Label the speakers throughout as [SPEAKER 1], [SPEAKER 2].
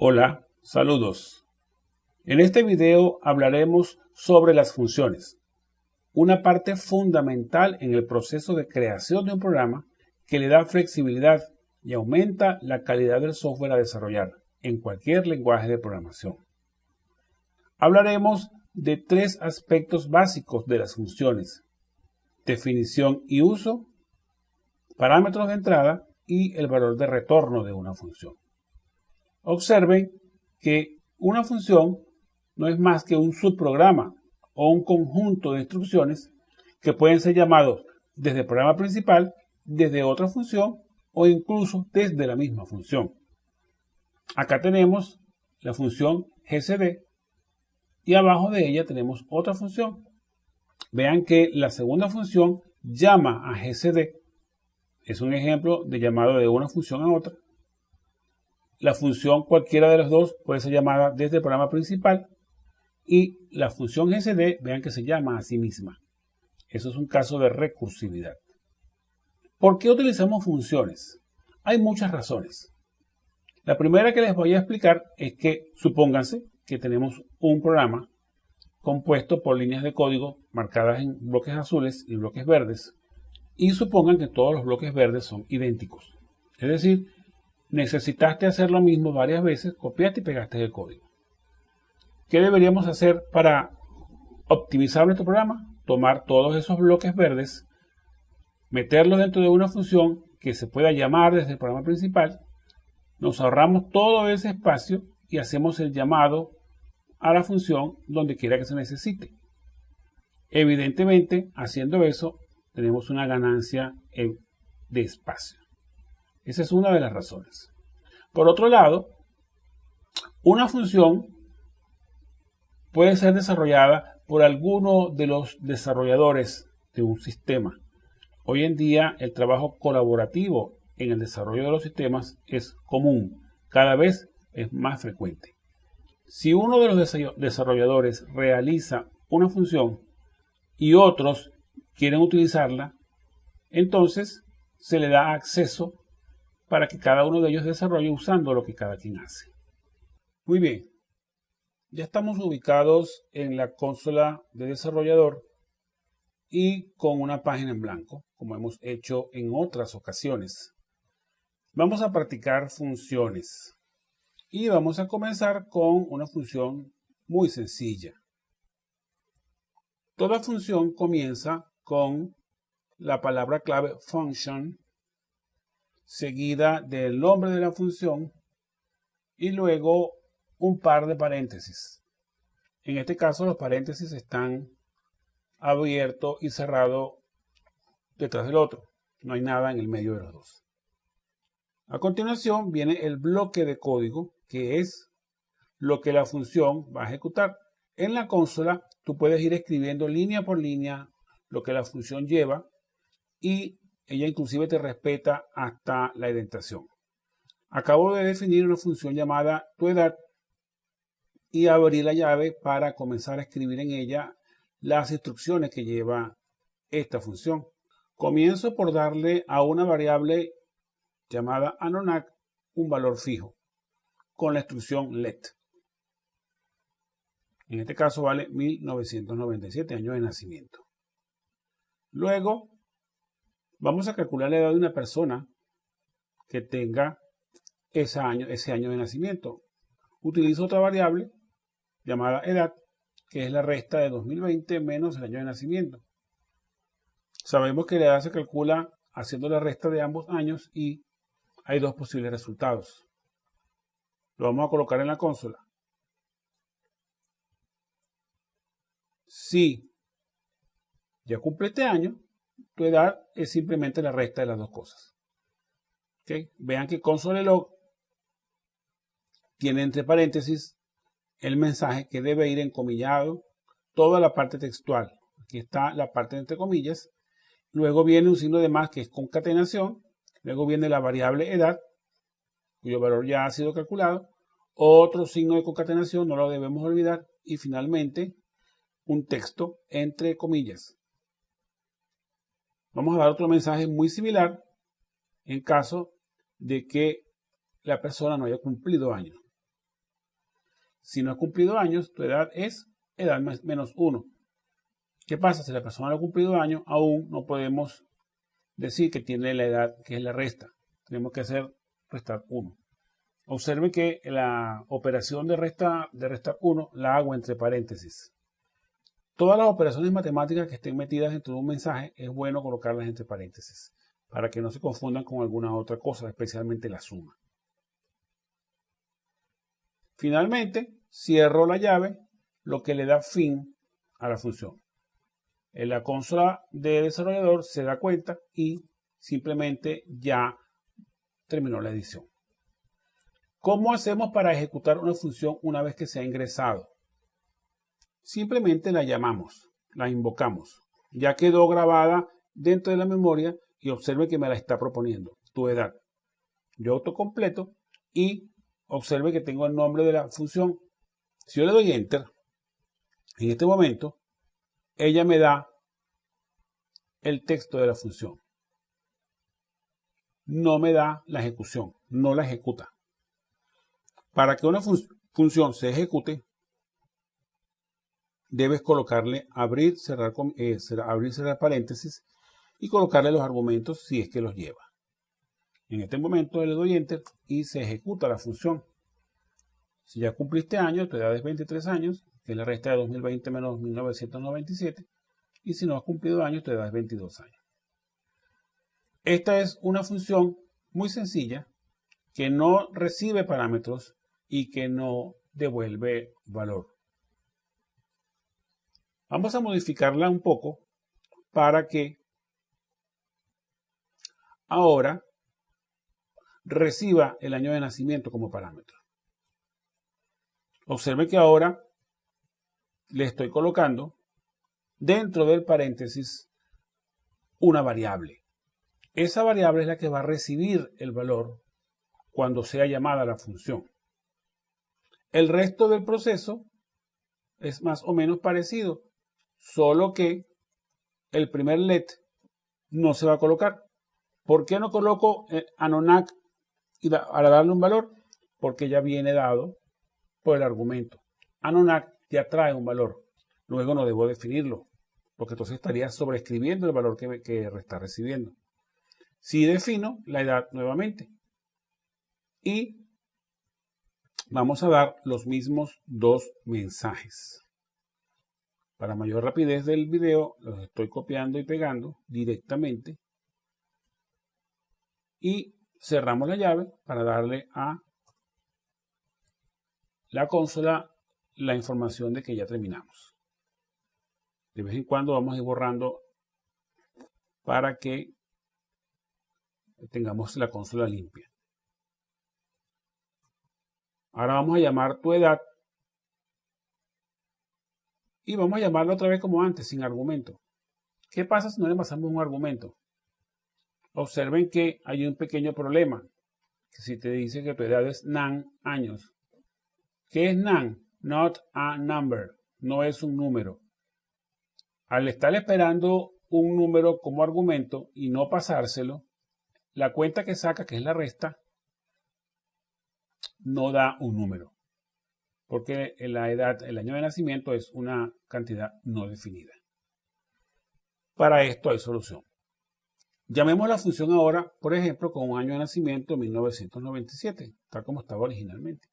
[SPEAKER 1] Hola, saludos. En este video hablaremos sobre las funciones, una parte fundamental en el proceso de creación de un programa que le da flexibilidad y aumenta la calidad del software a desarrollar en cualquier lenguaje de programación. Hablaremos de tres aspectos básicos de las funciones: definición y uso, parámetros de entrada y el valor de retorno de una función. Observen que una función no es más que un subprograma o un conjunto de instrucciones que pueden ser llamados desde el programa principal, desde otra función o incluso desde la misma función. Acá tenemos la función GCD y abajo de ella tenemos otra función. Vean que la segunda función llama a GCD. Es un ejemplo de llamado de una función a otra. La función cualquiera de los dos puede ser llamada desde el programa principal y la función GCD, vean que se llama a sí misma. Eso es un caso de recursividad. ¿Por qué utilizamos funciones? Hay muchas razones. La primera que les voy a explicar es que supónganse que tenemos un programa compuesto por líneas de código marcadas en bloques azules y bloques verdes, y supongan que todos los bloques verdes son idénticos. Es decir, necesitaste hacer lo mismo varias veces, copiaste y pegaste el código. ¿Qué deberíamos hacer para optimizar nuestro programa? Tomar todos esos bloques verdes, meterlos dentro de una función que se pueda llamar desde el programa principal, nos ahorramos todo ese espacio y hacemos el llamado a la función donde quiera que se necesite. Evidentemente, haciendo eso, tenemos una ganancia de espacio. Esa es una de las razones. Por otro lado, una función puede ser desarrollada por alguno de los desarrolladores de un sistema. Hoy en día el trabajo colaborativo en el desarrollo de los sistemas es común, cada vez es más frecuente. Si uno de los desarrolladores realiza una función y otros quieren utilizarla, entonces se le da acceso para que cada uno de ellos desarrolle usando lo que cada quien hace. Muy bien, ya estamos ubicados en la consola de desarrollador y con una página en blanco, como hemos hecho en otras ocasiones. Vamos a practicar funciones y vamos a comenzar con una función muy sencilla. Toda función comienza con la palabra clave function, seguida del nombre de la función y luego un par de paréntesis. En este caso los paréntesis están abierto y cerrado detrás del otro. No hay nada en el medio de los dos. A continuación viene el bloque de código, que es lo que la función va a ejecutar. En la consola tú puedes ir escribiendo línea por línea lo que la función lleva y ella inclusive te respeta hasta la indentación. Acabo de definir una función llamada toEdad y abrí la llave para comenzar a escribir en ella las instrucciones que lleva esta función. Comienzo por darle a una variable llamada anonak un valor fijo con la instrucción let. En este caso vale 1997, año de nacimiento. Luego vamos a calcular la edad de una persona que tenga ese año de nacimiento. Utilizo otra variable llamada edad, que es la resta de 2020 menos el año de nacimiento. Sabemos que la edad se calcula haciendo la resta de ambos años y hay dos posibles resultados. Lo vamos a colocar en la consola. Si ya cumple este año, tu edad es simplemente la resta de las dos cosas. ¿Okay? Vean que console.log tiene entre paréntesis el mensaje que debe ir encomillado, toda la parte textual. Aquí está la parte entre comillas. Luego viene un signo de más que es concatenación. Luego viene la variable edad, cuyo valor ya ha sido calculado. Otro signo de concatenación, no lo debemos olvidar. Y finalmente, un texto entre comillas. Vamos a dar otro mensaje muy similar en caso de que la persona no haya cumplido años. Si no has cumplido años, tu edad es edad menos 1. ¿Qué pasa? Si la persona no ha cumplido años, aún no podemos decir que tiene la edad que es la resta. Tenemos que hacer restar 1. Observe que la operación de restar 1 la hago entre paréntesis. Todas las operaciones matemáticas que estén metidas dentro de un mensaje es bueno colocarlas entre paréntesis para que no se confundan con alguna otra cosa, especialmente la suma. Finalmente, cierro la llave, lo que le da fin a la función. En la consola de desarrollador se da cuenta y simplemente ya terminó la edición. ¿Cómo hacemos para ejecutar una función una vez que se ha ingresado? Simplemente la llamamos, la invocamos. Ya quedó grabada dentro de la memoria y observe que me la está proponiendo, tu edad. Yo autocompleto y observe que tengo el nombre de la función. Si yo le doy Enter, en este momento, ella me da el texto de la función. No me da la ejecución, no la ejecuta. Para que una función se ejecute, debes colocarle abrir, cerrar paréntesis y colocarle los argumentos si es que los lleva. En este momento le doy Enter y se ejecuta la función. Si ya cumpliste años, tu edad es 23 años, que es la resta de 2020 menos 1997. Y si no has cumplido años, tu edad es 22 años. Esta es una función muy sencilla que no recibe parámetros y que no devuelve valor. Vamos a modificarla un poco para que ahora reciba el año de nacimiento como parámetro. Observe que ahora le estoy colocando dentro del paréntesis una variable. Esa variable es la que va a recibir el valor cuando sea llamada la función. El resto del proceso es más o menos parecido, solo que el primer let no se va a colocar. ¿Por qué no coloco anonac para darle un valor? Porque ya viene dado por el argumento. Anonac ya trae un valor. Luego no debo definirlo, porque entonces estaría sobreescribiendo el valor que está recibiendo. Si defino la edad nuevamente y vamos a dar los mismos dos mensajes. Para mayor rapidez del video, los estoy copiando y pegando directamente y cerramos la llave para darle a la consola la información de que ya terminamos. De vez en cuando vamos a ir borrando para que tengamos la consola limpia. Ahora vamos a llamar tu edad y vamos a llamarla otra vez como antes, sin argumento. ¿Qué pasa si no le pasamos un argumento? Observen que hay un pequeño problema. Que si te dice que tu edad es nan años. ¿Qué es nan? Not a number. No es un número. Al estar esperando un número como argumento y no pasárselo, la cuenta que saca, que es la resta, no da un número. Porque la edad, el año de nacimiento es una cantidad no definida. Para esto hay solución. Llamemos la función ahora, por ejemplo, con un año de nacimiento 1997, tal como estaba originalmente.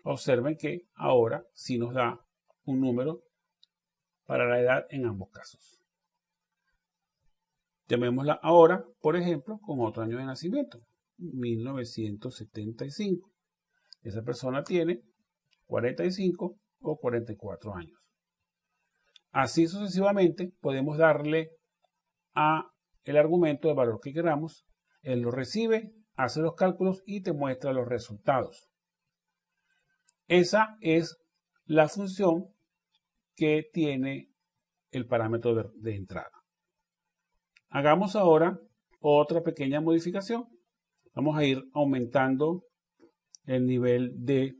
[SPEAKER 1] Observen que ahora sí nos da un número para la edad en ambos casos. Llamémosla ahora, por ejemplo, con otro año de nacimiento, 1975. Esa persona tiene 45 o 44 años. Así sucesivamente podemos darle a el argumento de valor que queramos. Él lo recibe, hace los cálculos y te muestra los resultados. Esa es la función que tiene el parámetro de entrada. Hagamos ahora otra pequeña modificación. Vamos a ir aumentando el nivel de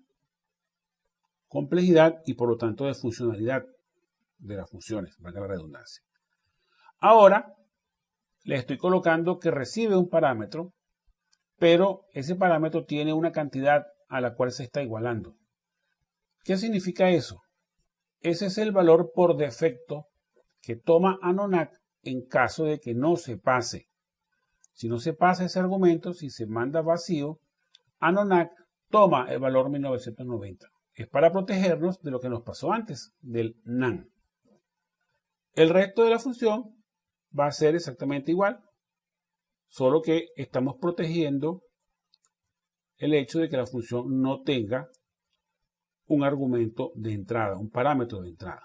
[SPEAKER 1] complejidad y por lo tanto de funcionalidad de las funciones, valga la redundancia. Ahora le estoy colocando que recibe un parámetro, pero ese parámetro tiene una cantidad a la cual se está igualando. ¿Qué significa eso? Ese es el valor por defecto que toma Anonac en caso de que no se pase. Si no se pasa ese argumento, si se manda vacío, Anonac toma el valor 1990. Es para protegernos de lo que nos pasó antes, del NaN. El resto de la función va a ser exactamente igual, solo que estamos protegiendo el hecho de que la función no tenga un argumento de entrada, un parámetro de entrada.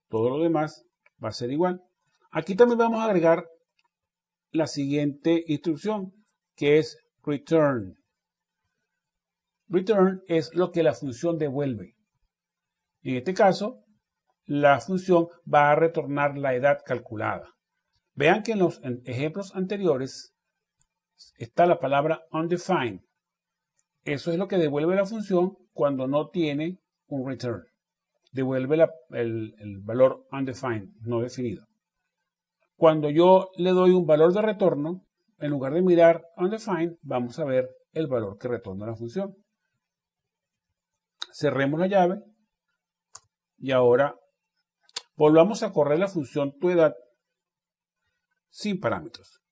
[SPEAKER 1] Todo lo demás va a ser igual. Aquí también vamos a agregar la siguiente instrucción, que es return. Return es lo que la función devuelve. En este caso, la función va a retornar la edad calculada. Vean que en los ejemplos anteriores está la palabra undefined. Eso es lo que devuelve la función cuando no tiene un return. Devuelve el valor undefined, no definido. Cuando yo le doy un valor de retorno, en lugar de mirar undefined, vamos a ver el valor que retorna la función. Cerremos la llave y ahora volvamos a correr la función toEdad sin parámetros.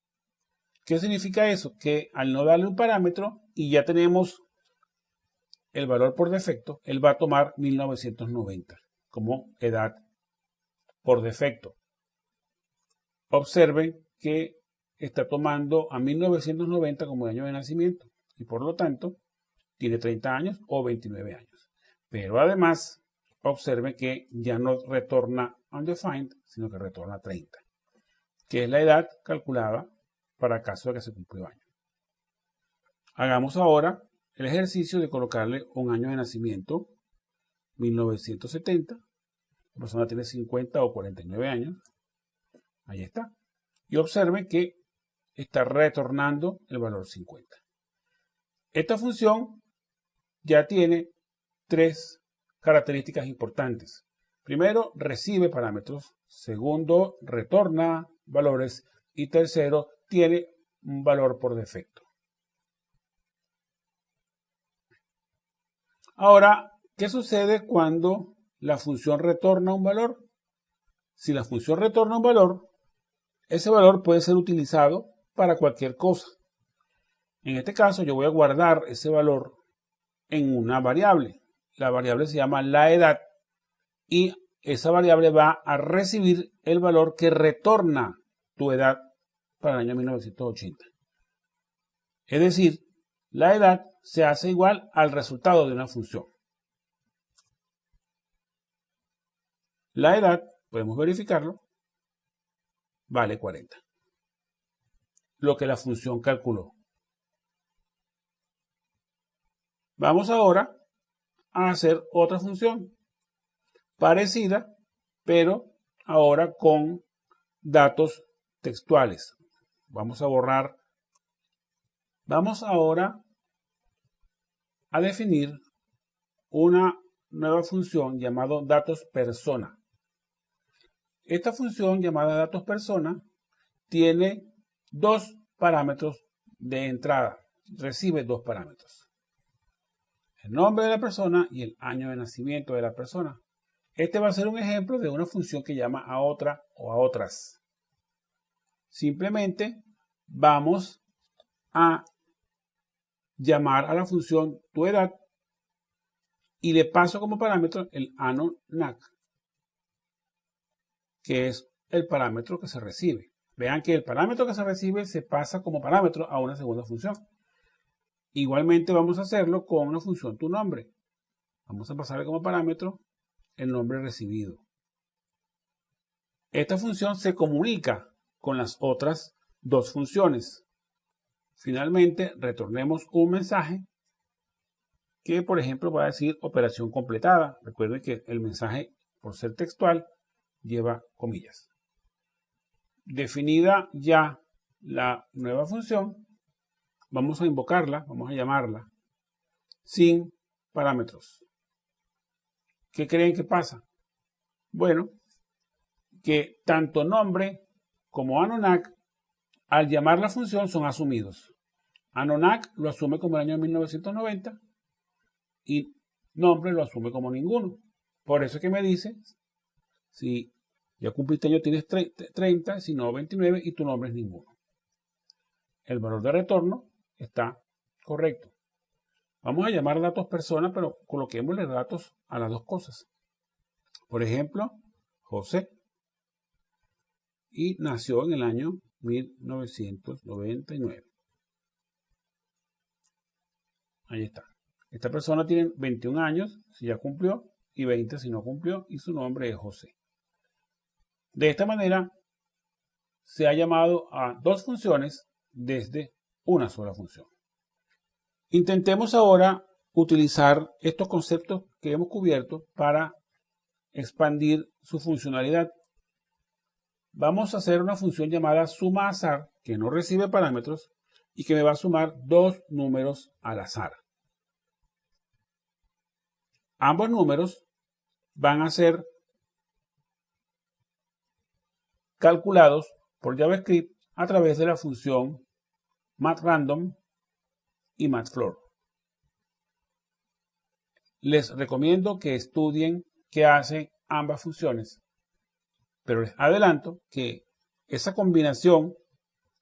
[SPEAKER 1] ¿Qué significa eso? Que al no darle un parámetro y ya tenemos el valor por defecto, él va a tomar 1990 como edad por defecto. Observen que está tomando a 1990 como año de nacimiento y por lo tanto tiene 30 años o 29 años. Pero además, observen que ya no retorna undefined, sino que retorna 30, que es la edad calculada para caso de que se cumplió año. Hagamos ahora el ejercicio de colocarle un año de nacimiento, 1970. La persona tiene 50 o 49 años. Ahí está. Y observen que está retornando el valor 50. Esta función ya tiene tres características importantes. Primero, recibe parámetros. Segundo, retorna valores. Y tercero, tiene un valor por defecto. Ahora, ¿qué sucede cuando la función retorna un valor? Si la función retorna un valor, ese valor puede ser utilizado para cualquier cosa. En este caso, yo voy a guardar ese valor en una variable. La variable se llama la edad y esa variable va a recibir el valor que retorna tu edad para el año 1980. Es decir, la edad se hace igual al resultado de una función. La edad, podemos verificarlo, vale 40. Lo que la función calculó. Vamos ahora a hacer otra función parecida, pero ahora con datos textuales. Vamos a borrar. Vamos ahora a definir una nueva función llamada datos persona. Esta función llamada datos persona tiene dos parámetros de entrada. Recibe dos parámetros. El nombre de la persona y el año de nacimiento de la persona. Este va a ser un ejemplo de una función que llama a otra o a otras. Simplemente vamos a llamar a la función toEdad y le paso como parámetro el Anonac, que es el parámetro que se recibe. Vean que el parámetro que se recibe se pasa como parámetro a una segunda función. Igualmente vamos a hacerlo con una función toNombre. Vamos a pasarle como parámetro el nombre recibido. Esta función se comunica con las otras dos funciones. Finalmente, retornemos un mensaje que, por ejemplo, va a decir operación completada. Recuerden que el mensaje, por ser textual, lleva comillas. Definida ya la nueva función, vamos a invocarla, vamos a llamarla, sin parámetros. ¿Qué creen que pasa? Bueno, que tanto nombre como Anonac, al llamar la función, son asumidos. Anonac lo asume como el año 1990 y nombre lo asume como ninguno. Por eso es que me dice, si ya cumpliste año tienes 30, si no 29 y tu nombre es ninguno. El valor de retorno está correcto. Vamos a llamar datos persona, pero coloquémosle datos a las dos cosas. Por ejemplo, José. Y nació en el año 1999. Ahí está. Esta persona tiene 21 años si ya cumplió y 20 si no cumplió y su nombre es José. De esta manera se ha llamado a dos funciones desde una sola función. Intentemos ahora utilizar estos conceptos que hemos cubierto para expandir su funcionalidad. Vamos a hacer una función llamada suma azar que no recibe parámetros y que me va a sumar dos números al azar. Ambos números van a ser calculados por JavaScript a través de la función mathRandom y matfloor. Les recomiendo que estudien qué hacen ambas funciones, pero les adelanto que esa combinación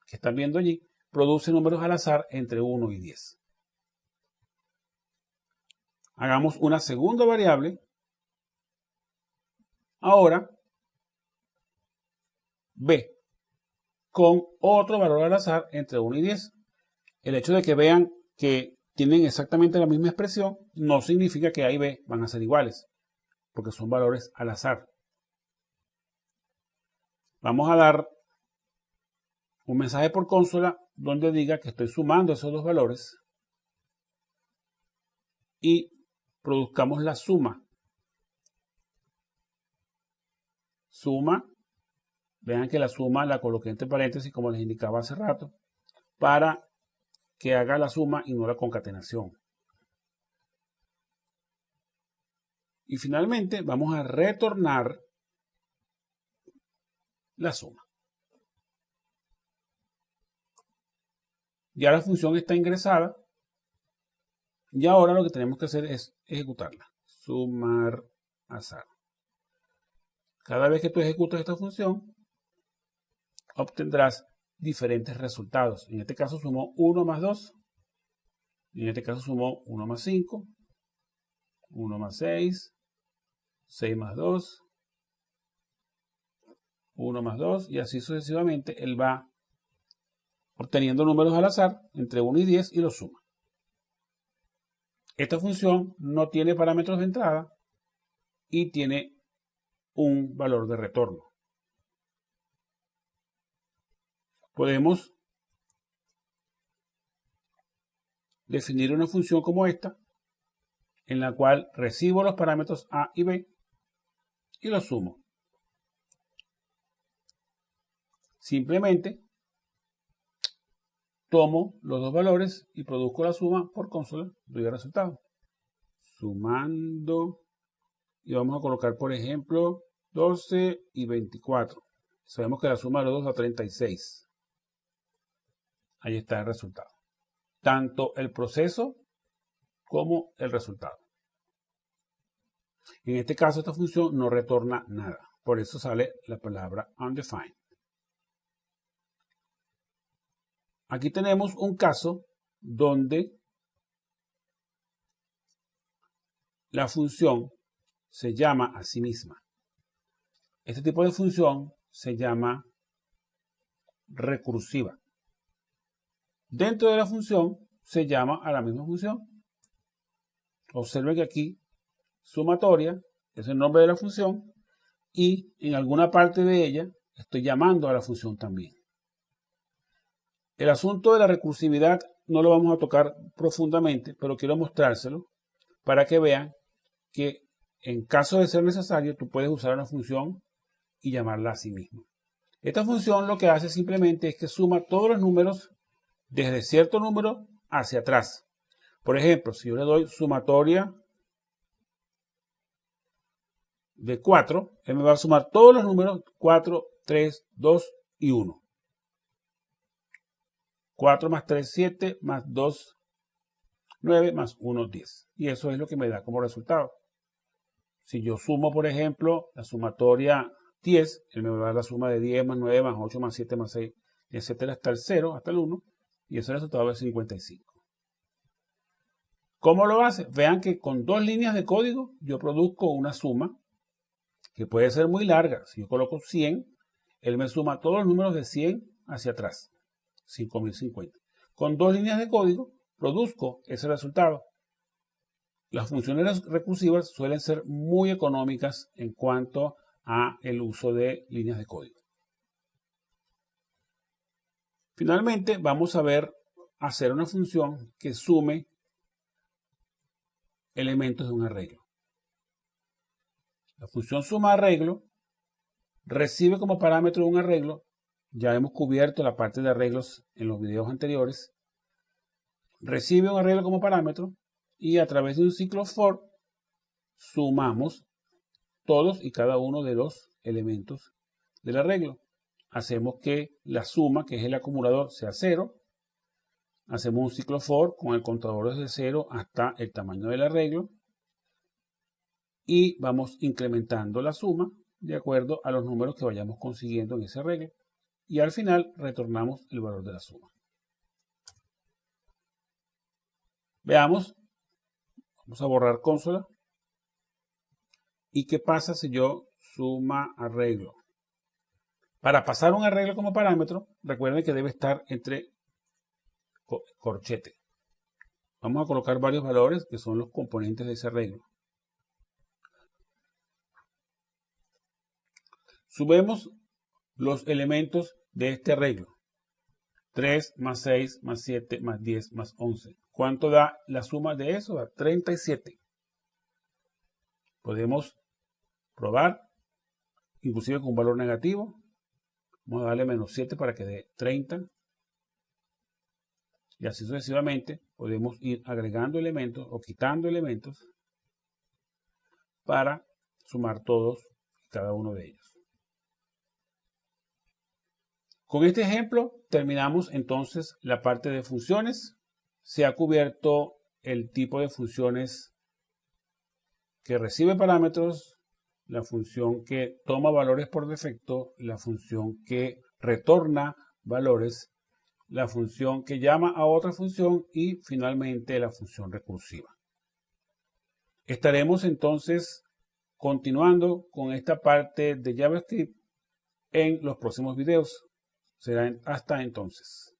[SPEAKER 1] que están viendo allí produce números al azar entre 1 y 10. Hagamos una segunda variable. Ahora, b, con otro valor al azar entre 1 y 10. El hecho de que vean que tienen exactamente la misma expresión no significa que a y b van a ser iguales, porque son valores al azar. Vamos a dar un mensaje por consola donde diga que estoy sumando esos dos valores y produzcamos la suma. Suma, vean que la suma la coloqué entre paréntesis como les indicaba hace rato, para que haga la suma y no la concatenación. Y finalmente vamos a retornar la suma. Ya la función está ingresada y ahora lo que tenemos que hacer es ejecutarla. Sumar azar. Cada vez que tú ejecutas esta función, obtendrás diferentes resultados. En este caso sumó 1 más 2. En este caso sumó 1 más 5. 1 más 6. 6 más 2. 1 más 2. Y así sucesivamente él va obteniendo números al azar entre 1 y 10 y los suma. Esta función no tiene parámetros de entrada y tiene un valor de retorno. Podemos definir una función como esta, en la cual recibo los parámetros a y b y los sumo. Simplemente tomo los dos valores y produzco la suma por consola, doy el resultado. Sumando, y vamos a colocar, por ejemplo, 12 y 24. Sabemos que la suma de los dos da 36. Ahí está el resultado. Tanto el proceso como el resultado. En este caso, esta función no retorna nada. Por eso sale la palabra undefined. Aquí tenemos un caso donde la función se llama a sí misma. Este tipo de función se llama recursiva. Dentro de la función se llama a la misma función. Observen que aquí sumatoria es el nombre de la función y en alguna parte de ella estoy llamando a la función también. El asunto de la recursividad no lo vamos a tocar profundamente, pero quiero mostrárselo para que vean que en caso de ser necesario tú puedes usar una función y llamarla a sí misma. Esta función lo que hace simplemente es que suma todos los números desde cierto número hacia atrás. Por ejemplo, si yo le doy sumatoria de 4, él me va a sumar todos los números 4, 3, 2 y 1. 4 más 3, 7, más 2, 9 más 1, 10. Y eso es lo que me da como resultado. Si yo sumo, por ejemplo, la sumatoria 10, él me va a dar la suma de 10 más 9 más 8 más 7 más 6, etcétera, hasta el 0, hasta el 1. Y ese resultado es 55. ¿Cómo lo hace? Vean que con 2 líneas de código yo produzco una suma que puede ser muy larga. Si yo coloco 100, él me suma todos los números de 100 hacia atrás. 5050. Con 2 líneas de código produzco ese resultado. Las funciones recursivas suelen ser muy económicas en cuanto a el uso de líneas de código. Finalmente, vamos a ver hacer una función que sume elementos de un arreglo. La función suma arreglo recibe como parámetro un arreglo. Ya hemos cubierto la parte de arreglos en los videos anteriores. Recibe un arreglo como parámetro y a través de un ciclo for sumamos todos y cada uno de los elementos del arreglo. Hacemos que la suma, que es el acumulador, sea 0. Hacemos un ciclo for con el contador desde 0 hasta el tamaño del arreglo. Y vamos incrementando la suma de acuerdo a los números que vayamos consiguiendo en ese arreglo. Y al final retornamos el valor de la suma. Veamos. Vamos a borrar consola. ¿Y qué pasa si yo suma arreglo? Para pasar un arreglo como parámetro, recuerden que debe estar entre corchete. Vamos a colocar varios valores que son los componentes de ese arreglo. Sumemos los elementos de este arreglo. 3 más 6 más 7 más 10 más 11. ¿Cuánto da la suma de eso? Da 37. Podemos probar, inclusive con un valor negativo. Vamos a darle menos 7 para que dé 30. Y así sucesivamente podemos ir agregando elementos o quitando elementos para sumar todos y cada uno de ellos. Con este ejemplo terminamos entonces la parte de funciones. Se ha cubierto el tipo de funciones que recibe parámetros, la función que toma valores por defecto, la función que retorna valores, la función que llama a otra función y finalmente la función recursiva. Estaremos entonces continuando con esta parte de JavaScript en los próximos videos. Será hasta entonces.